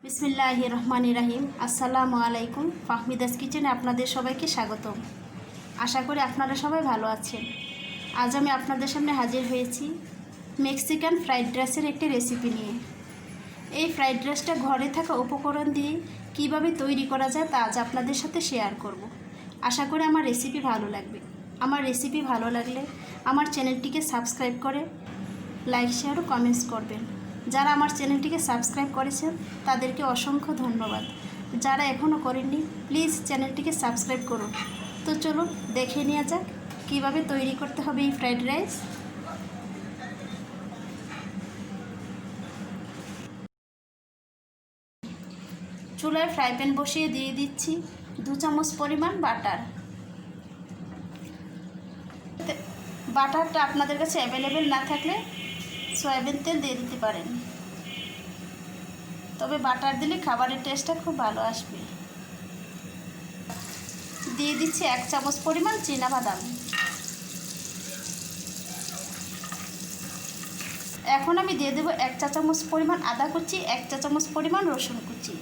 বিসমিল্লাহির রহমানির রহিম। আসসালামু আলাইকুম। ফাহমিদাস কিচেনে আপনাদের সবাইকে স্বাগতম। আশা করি আপনারা সবাই ভালো আছেন। আজ আমি আপনাদের সামনে হাজির হয়েছি মেক্সিকান ফ্রাইড রাইসের একটি রেসিপি নিয়ে। এই ফ্রাইড রাইসটা ঘরে থাকা উপকরণ দিয়ে কিভাবে তৈরি করা যায় তা আজ আপনাদের সাথে শেয়ার করব। আশা করি আমার রেসিপি ভালো লাগবে। আমার রেসিপি ভালো লাগলে আমার চ্যানেলটিকে সাবস্ক্রাইব করে লাইক শেয়ার ও কমেন্টস করবেন। যারা আমার চ্যানেলটিকে সাবস্ক্রাইব করেছেন তাদেরকে অসংখ্য ধন্যবাদ। যারা এখনও করেননি প্লিজ চ্যানেলটিকে সাবস্ক্রাইব করুন। তো চলুন দেখে নেওয়া যাক কীভাবে তৈরি করতে হবে এই ফ্রাইড রাইস। চুলায় ফ্রাই প্যান বসিয়ে দিয়ে দিচ্ছি 2 চামচ পরিমাণ বাটার। বাটারটা আপনাদের কাছে অ্যাভেলেবেল না থাকলে সয়াবিন তেল দিয়ে দিতে পারেন, তবে বাটার দিলে খাবারের টেস্টটা খুব ভালো আসবে। দিয়ে দিচ্ছি 1 চামচ পরিমাণ চীনা বাদাম। এখন আমি দিয়ে দেবো 1 চা চামচ পরিমাণ আদা কুচি, 1 চা চামচ পরিমাণ রসুন কুচি।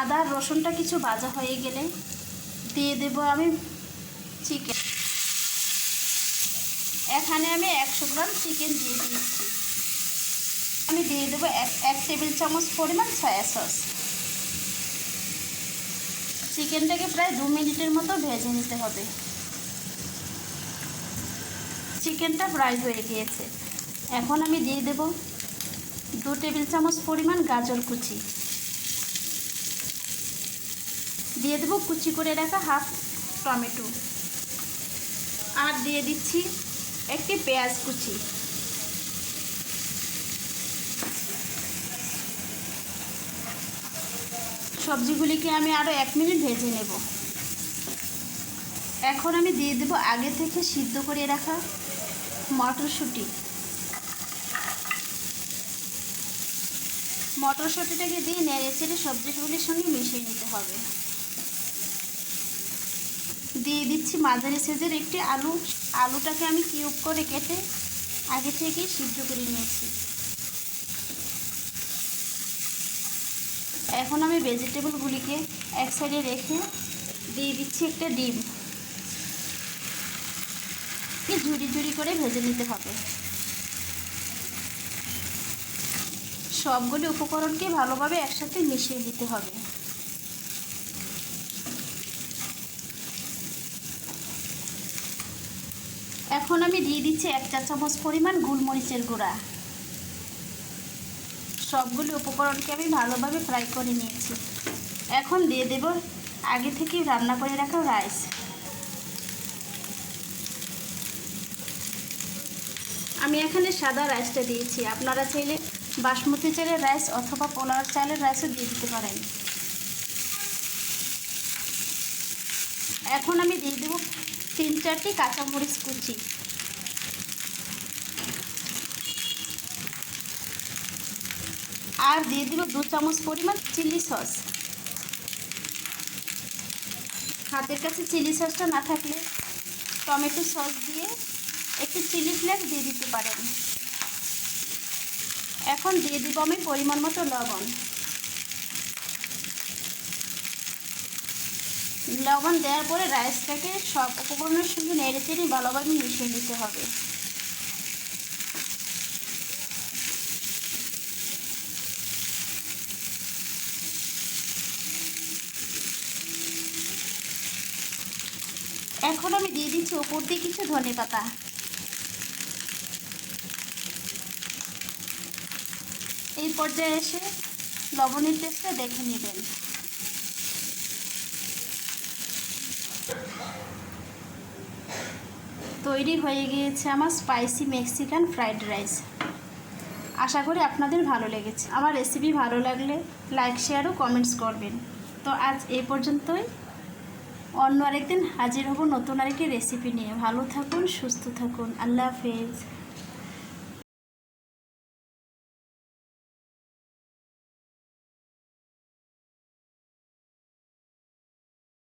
আদা রসুনটা কিছু ভাজা হয়ে গেলে দিয়ে দেব আমি চিকেন। এখানে আমি 100 গ্রাম চিকেন দিয়ে দিচ্ছি। আমি দিয়ে দেবো 1 টেবিল চামচ পরিমাণ সয়া সস। চিকেনটাকে প্রায় 2 মিনিটের মতো ভেজে নিতে হবে। চিকেনটা ফ্রাই হয়ে গিয়েছে। এখন আমি দিয়ে দেব 2 টেবিল চামচ পরিমাণ গাজর কুচি। দিয়ে দেবো কুচি করে রাখা হাফ টমেটো। আর দিয়ে দিচ্ছি একটি পেঁয়াজ কুচি। সবজিগুলিকে আমি আরও 1 মিনিট ভেজে নেব। এখন আমি দিয়ে দেব আগে থেকে সিদ্ধ করে রাখা মটরশুঁটি। মটরশুঁটিটাকে দিয়ে নেড়েচেড়ে সবজিগুলির সঙ্গে মিশিয়ে নিতে হবে। দিয়ে দিচ্ছি মাঝারি সাইজের একটি আলু। আলুটাকে আমি কিউব করে কেটে আগে থেকে সিদ্ধ করে নিয়েছি। এখন আমি ভেজিটেবলগুলিকে এক সাইডে রেখে দিয়ে দিচ্ছি একটা ডিম। ঝুরি ঝুরি করে ভেজে নিতে হবে। সবগুলি উপকরণকে ভালোভাবে একসাথে মিশিয়ে দিতে হবে। এখন আমি দিয়ে দিচ্ছি 1 চা চামচ পরিমাণ গোলমরিচের গুঁড়া। সবগুলি উপকরণকে আমি ভালোভাবে ফ্রাই করে নিয়েছি। এখন দিয়ে দেব আগে থেকে রান্না করে রাখা রাইস। আমি এখানে সাদা রাইসটা দিয়েছি। আপনারা চাইলে বাসমতি চালের রাইস অথবা পোলাও চালের রাইসও দিয়ে দিতে পারেন। এখন আমি দিয়ে দেব 3-4টি কাঁচামরিচ কুচি। আর দিয়ে দেব 2 চামচ পরিমাণ চিলি সস। হাতের কাছে চিলি সসটা না থাকলে টমেটো সস দিয়ে একটু চিলি ফ্লেক্স দিয়ে দিতে পারেন। এখন দিয়ে দেব আমি পরিমাণ মতো লবণ। লবণ দেওয়ার পরে রাইসটাকে সব উপকরণের সঙ্গে নেড়েচেড়ে ভালোভাবে মিশিয়ে নিতে হবে। এখন আমি দিয়ে দিচ্ছি উপর দিয়ে কিছু ধনেপাতা। এই পর্যায়ে এসে লবণের টেস্টটা দেখে নেবেন। তৈরি হয়ে গিয়েছে আমার স্পাইসি মেক্সিকান ফ্রাইড রাইস। আশা করি আপনাদের ভালো লেগেছে। আমার রেসিপি ভালো লাগলে লাইক শেয়ার ও কমেন্টস করবেন। তো আজ এই পর্যন্তই। অন্য আরেকদিন হাজির হব নতুন আরেকটি রেসিপি নিয়ে। ভালো থাকুন, সুস্থ থাকুন। আল্লাহ হাফেজ।